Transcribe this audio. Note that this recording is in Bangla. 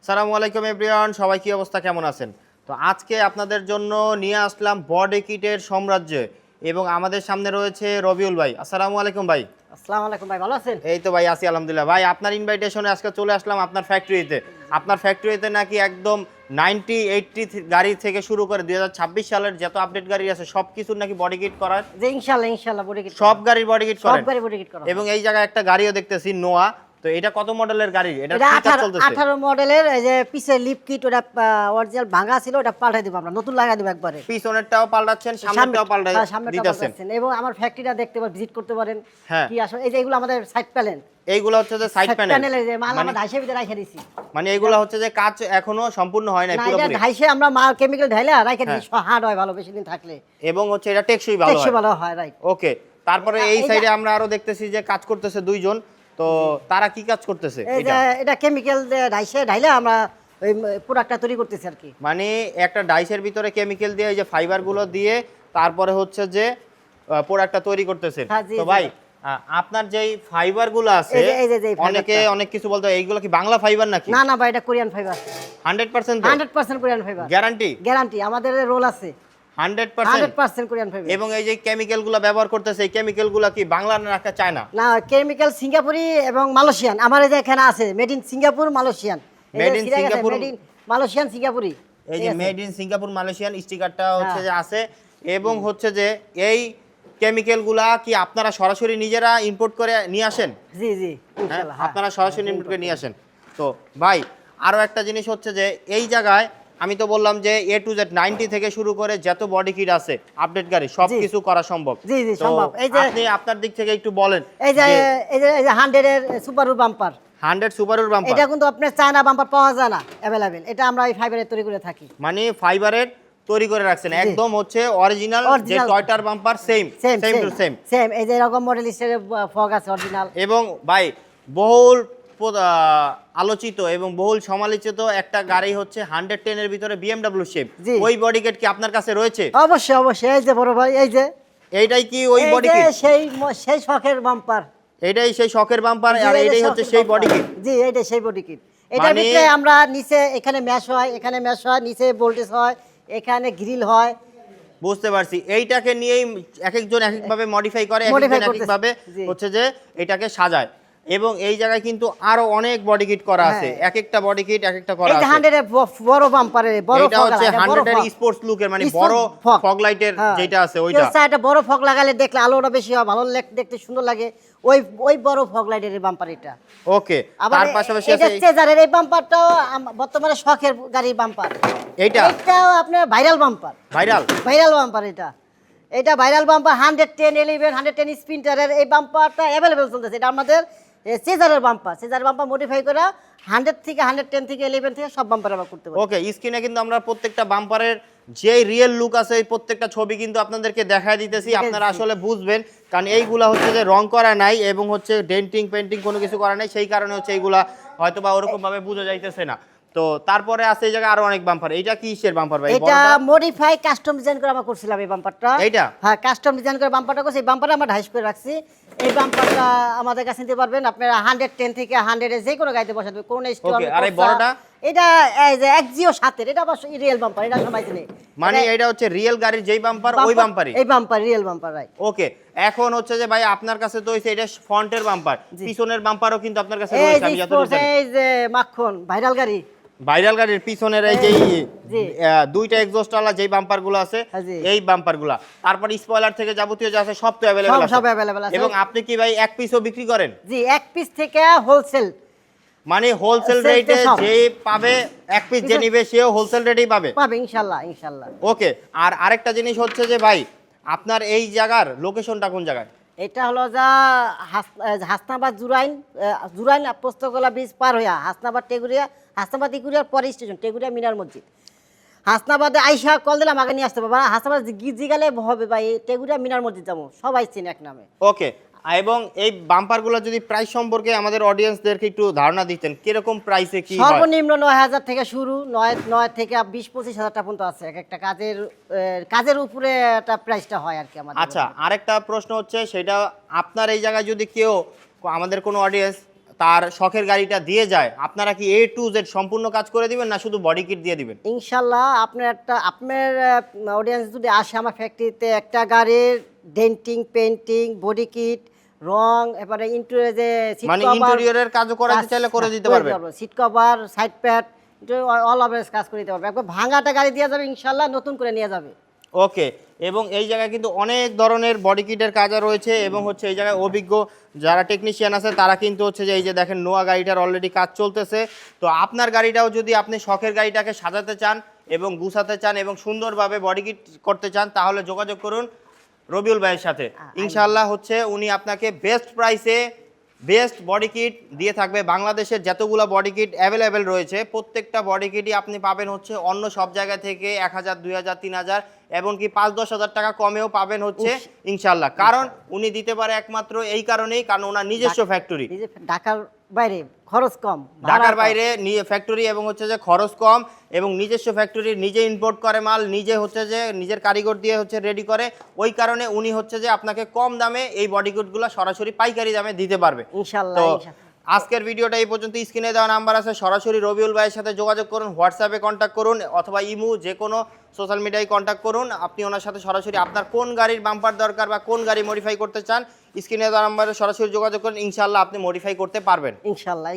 আসসালামু আলাইকুম এভরিওয়ান, সবাই কি অবস্থা, কেমন আছেন? তো আজকে আপনাদের জন্য নিয়ে আসলাম বডি কিটের সাম্রাজ্যে এবং আমাদের সামনে রয়েছে রবিউল ভাই। আসসালামু আলাইকুম ভাই। আসসালামু আলাইকুম ভাই, ভালো আছেন? এই তো ভাই আছি আলহামদুলিল্লাহ। ভাই আপনার ইনভাইটেশনে আজকে চলে আসলাম আপনার ফ্যাক্টরিতে। আপনার ফ্যাক্টরিতে নাকি একদম 90 80 গাড়ি থেকে শুরু করে 2026 সালের যত আপডেট গাড়ি আছে সব কিছুর নাকি বডি কিট করার। যে ইনশাআল্লাহ বডি কিট সব গাড়ির বডি কিট করেন? সব গাড়ি বডি কিট করা। এবং এই জায়গায় একটা গাড়িও দেখতেছি নোয়া। তো এটা কত মডেলের গাড়ি? এটা এটা কি কাজ চলতেছে? 18 মডেলের। এই যে পিছের লিপ কিট ওটা অরিজিনাল ভাঙা ছিল, ওটা পাল্টাই দিব, আমরা নতুন লাগাই দিব একবারে। পিছনেরটাও পাল্টাচ্ছেন, সামনেরটাও পাল্টাই দিতেছেন। এবং আমার ফ্যাক্টরিটা দেখতে পারেন, ভিজিট করতে পারেন। হ্যাঁ। কি আসলে এই যে এগুলো আমাদের সাইড প্যানেল। এইগুলো হচ্ছে যে সাইড প্যানেলে যে মাল মানে আমরা ঢাইসের ভিতরে রাখা দিছি। মানে এগুলো হচ্ছে যে কাজ এখনো সম্পূর্ণ হয় নাই না, এটা পুরোপুরি। ঢাইসে আমরা মাল কেমিক্যাল ঢাইলা রাখা দিছি, হার্ড হয় ভালো, বেশি দিন থাকলে। এবং হচ্ছে এটা টেকসই ভালো টেকসই হয়। ভালো হয়, রাইট। ওকে, তারপরে এই সাইডে আমরা আরো দেখতেছি যে কাজ করতেছে দুইজন। তো তারা কি কাজ করতেছে? এই যে এটা কেমিক্যাল ঢাইসে ঢাইলা আমরা ওই প্রোডাক্টটা তৈরি করতেছি আর কি। মানে একটা ডাইসের ভিতরে কেমিক্যাল দিয়ে এই যে ফাইবার গুলো দিয়ে তারপরে হচ্ছে যে প্রোডাক্টটা তৈরি করতেছেন। হ্যাঁ, জি, তো জি। ভাই আপনার যেই ফাইবার গুলো আছে এই fiber অনেকে টা। অনেক কিছু বলতে হয়, এইগুলো কি বাংলা ফাইবার নাকি? না ভাই, এটা Korean fibre. 100% 100% Korean fibre. Guarantee? Guarantee, আমাদের রোল আছে। 100%? 100% কোরিয়ান ফাইবার। এবং এই যে কেমিক্যাল গুলো ব্যবহার করতেছে, এই কেমিক্যাল গুলো কি বাংলা না রাখা চায়না? না, কেমিক্যাল সিঙ্গাপুরি এবং মালয়েশিয়ান। আমার এই যে এখানে আছে made in Singapore Malaysian. Made in Singapore? Made in Malaysian সিঙ্গাপুরি। এই যে মেড ইন সিঙ্গাপুর মালয়েশিয়ান স্টিকারটা হচ্ছে যে হ্যাঁ। আছে। এবং হচ্ছে যে এই কেমিক্যাল গুলা কি আপনারা সরাসরি নিজেরা ইম্পোর্ট করে নিয়ে আসেন? জি জি, হ্যাঁ, ইনশাআল্লাহ। হ্যাঁ। আপনারা সরাসরি ইম্পোর্ট করে নিয়ে আসেন। তো ভাই আরো একটা জিনিস হচ্ছে যে এই জায়গায় আমি তো বললাম যে A to Z 90 থেকে শুরু করে যত বডি কিট আছে আপডেট গাড়ি সব জি। কিছু করা সম্ভব। জি, জি, তো সম্ভব। এই যে আপনি আপনার দিক থেকে একটু বলেন। এই যে 100 এর সুপার বাম্পার। 100 সুপারুর বাম্পার এটা কিন্তু আপনার চায়না বাম্পার পাওয়া যায় না अवेलेबल। এটা আমরা এই ফাইবারে তৈরি করে থাকি। মানে ফাইবারের তৈরি করে রাখছেন একদম হচ্ছে অরিজিনাল যে Original। টয়টার bumper same to same. Same এই যে এরকম মডেল স্টাইলের ফগ আছে অরিজিনাল। এবং ভাই বহুল আলোচিত এবং বহুল সমালোচিত একটা গাড়ি হচ্ছে 110 এর ভিতরে BMW শেপ। জি। ওই বডি কিট কি আপনার কাছে রয়েছে? অবশ্যই এই যে বড় ভাই, এই যে এইটাই কি ওই এই বডি যে কিট? সেই শখের বাম্পার। এইটাই সেই শখের বাম্পার জি, আর এই যে এইটাই হচ্ছে শখের সেই বাম্পার। Body kit. জি, এইটাই সেই বডি কিট। এটার মানে- ভিতরে আমরা নিচে এখানে ম্যাশ হয়, এখানে ম্যাশ হয়, নিচে ভোল্টেজ হয়, এখানে গ্রিল হয়। বুঝতে পারছি। এইটাকে নিয়েই এক একজন এক একভাবে মডিফাই করে, এক Modify একজন এক করতেছে। একভাবে জি। হচ্ছে যে এটাকে সাজায়। এবং এই জায়গায় কিন্তু আরো অনেক বডি কিট করা আছে, হ্যাঁ। এক একটা বডি কিট এক একটা করা এই যে আছে। 100 এর বড় বাম্পারের বড় এটা ফগ হচ্ছে লাগায়, বড় 100 এর ফগ। স্পোর্টস লুকের মানে Sport বড় ফগ। ফগ লাইটের হ্যাঁ। যেটা আছে কেউ ওইটা। চায় একটা বড় ফগ লাগালে দেখলে আলোটা বেশি হয়, ভালো দেখতে সুন্দর লাগে। ওই বড় ফগ লাইটের বাম্পার এটা। ওকে, আবার তার পাশাপাশি এটা আছে চেজারের এই বাম্পারটাও বর্তমানে শখের গাড়ির বাম্পার। এইটা এটাও আপনার ভাইরাল বাম্পার। ভাইরাল বাম্পার এটা ভাইরাল বাম্পার 110 11 110 স্পিন্টারের এই বাম্পারটা अवेलेबल চলতেছে। এটা আমাদের চেজারের বাম্পার মডিফাই করা 100 থেকে 110 থেকে 11 থেকে সব বাম্পার আমরা করতে পারি। ওকে, স্ক্রিনে কিন্তু আমরা প্রত্যেকটা বাম্পারের যে রিয়েল লুক আছে এই প্রত্যেকটা ছবি কিন্তু আপনাদেরকে দেখায় দিতেছি, আপনারা আসলে বুঝবেন। কারণ এইগুলা হচ্ছে যে রং করা নাই এবং হচ্ছে ডেন্টিং পেন্টিং কোনো কিছু করা নাই, সেই কারণে হচ্ছে এইগুলা হয়তো বা ওরকম ভাবে বোঝা যাইতেছে না। তো তারপরে আছে এই জায়গায় আরো অনেক বাম্পার। এইটা কিসের বাম্পার ভাই? এটা মডিফাই কাস্টম ডিজাইন করে আমরা করছিলাম এই বাম্পারটা। এইটা? হ্যাঁ, কাস্টম ডিজাইন করে বাম্পারটা করছি। এই বাম্পারটা আমরা ঢাইস করে রাখছি। এই বাম্পারটা আমাদের কাছে নিতে পারবেন আপনারা 110 থেকে 100 এর যে কোনো গাড়িতে বসাতে কোন স্টোর। Okay, আর এই বড়টা? এটা এই যে এক্সিও 7 এর, এটা অবশ্য রিয়েল বাম্পার, এটা সবাই জানে। মানে এটা হচ্ছে রিয়েল গাড়ির যেই বাম্পার ওই বাম্পারই। এই বাম্পার রিয়েল বাম্পার, রাইট। ওকে, এখন হচ্ছে যে ভাই আপনার কাছে তো হইছে এটা ফ্রন্টের বাম্পার, পিছনের বাম্পারও কিন্তু আপনার কাছে এই রয়েছে যে আমি যতটুকু জানি। এই যে মাখন ভাইরাল গাড়ি। ভাইরাল গাড়ির পিছনের এই যে জি। দুইটা এক্সস্ট ওয়ালা যেই বাম্পার গুলো আছে হ্যাঁ, জি। এই বাম্পার গুলা, তারপর স্পয়লার থেকে যাবতীয় যা আছে সব তো অ্যাভেলেবল আছে। সব available আছে। এবং আপনি কি ভাই এক পিসও বিক্রি করেন? জি, এক পিস থেকে হোলসেল। মানে হোলসেল Wholesale রেটে সব। যে পাবে, এক পিস যে নিবে সেও হোলসেল রেটেই পাবে। ইনশাআল্লাহ। ওকে, আর আরেকটা জিনিস হচ্ছে যে ভাই আপনার এই জায়গার লোকেশনটা কোন জায়গায়? এটা হলো যা হাসনাবাদ জুরাইন পোস্তকলা ব্রিজ পার হইয়া হাসনাবাদ টেগুরিয়ার পরে স্টেশন টেগুরিয়া মিনার মসজিদ। হাসনাবাদে আইসা কল দিলাম, আগে নিয়ে আসতে পারবো। হাসনাবাদ জিগালে হবে ভাই, টেগুরিয়া মিনার মসজিদ যাবো, সবাই চেনে এক নামে। ওকে, এবং এই বাম্পারগুলো যদি প্রাইস সম্পর্কে আমাদের অডিয়েন্সদেরকে একটু ধারণা দিতেন কিরকম প্রাইসে কি হয়? সর্বনিম্ন 9,000 থেকে শুরু, 9 থেকে 20-25 হাজার টাকা পর্যন্ত আছে। এক একটা কাজের উপরে একটা প্রাইসটা হয় আর কি আমাদের। আচ্ছা, আরেকটা প্রশ্ন হচ্ছে সেটা আপনার এই জায়গায় যদি কেউ আমাদের কোনো অডিয়েন্স তার শখের গাড়িটা দিয়ে যায়, আপনারা কি A to Z সম্পূর্ণ কাজ করে দিবেন না শুধু বডি কিট দিয়ে দিবেন? ইনশাল্লাহ আপনার অডিয়েন্স যদি আসে আমার ফ্যাক্টরিতে, একটা গাড়ির ডেন্টিং, পেন্টিং, বডি কিট, রং, এবারে ইন্টেরিয়রে সিট মানে কভার, ইন্টেরিয়রের কাজও করাতে চাইলে করে দিতে পারবেন? Seat cover, side pad, all over কাজ করে দিতে পারবে। একবার ভাঙাটা গাড়ি দিয়ে যাবে ইনশাল্লাহ, নতুন করে নিয়ে যাবে। ওকে, এবং এই জায়গায় কিন্তু অনেক ধরনের বডি কিটের কাজও রয়েছে এবং হচ্ছে এই জায়গায় অভিজ্ঞ যারা টেকনিশিয়ান আছে তারা কিন্তু হচ্ছে যে এই যে দেখেন নোয়া গাড়িটার অলরেডি কাজ চলতেছে। তো আপনার গাড়িটাও যদি আপনি শখের গাড়িটাকে সাজাতে চান এবং গুছাতে চান এবং সুন্দরভাবে বডি কিট করতে চান তাহলে যোগাযোগ করুন রবিউল ভাইয়ের সাথে। ইনশাআল্লাহ হচ্ছে উনি আপনাকে বেস্ট প্রাইসে বেস্ট বডি কিট দিয়ে থাকবে। বাংলাদেশের যতগুলো বডি কিট অ্যাভেলেবেল রয়েছে প্রত্যেকটা বডি কিটই আপনি পাবেন হচ্ছে অন্য সব জায়গা থেকে 1000, 2000, 3000 এমনকি 5-10 হাজার টাকা কমেও পাবেন হচ্ছে ইনশাআল্লাহ। কারণ উনি দিতে পারে একমাত্র এই কারণেই কারণ ওনার নিজস্ব ফ্যাক্টরি, ঢাকার বাইরে খরচ কম, ঢাকার বাইরে ফ্যাক্টরি এবং হচ্ছে যে খরচ কম এবং নিজস্ব ফ্যাক্টরি, নিজে ইম্পোর্ট করে মাল, নিজে হচ্ছে যে নিজের কারিগর দিয়ে হচ্ছে রেডি করে, ওই কারণে উনি হচ্ছে যে আপনাকে কম দামে এই বডি কিটগুলো সরাসরি পাইকারি দামে দিতে পারবে ইনশাআল্লাহ। তো আজকের ভিডিওটা এই পর্যন্ত। স্ক্রিনে দেওয়া নাম্বার আছে, সরাসরি রবিউল ভাইয়ের সাথে যোগাযোগ করুন, হোয়াটসঅ্যাপে কন্ট্যাক্ট করুন অথবা ইমু যে কোনো সোশ্যাল মিডিয়ায় কন্ট্যাক্ট করুন। আপনি ওনার সাথে সরাসরি আপনার কোন গাড়ির বাম্পার দরকার বা কোন গাড়ি মডিফাই করতে চান স্ক্রিনে দেওয়া নাম্বারে সরাসরি যোগাযোগ করুন, ইনশাআল্লাহ আপনি মডিফাই করতে পারবেন। ইনশাআল্লাহ।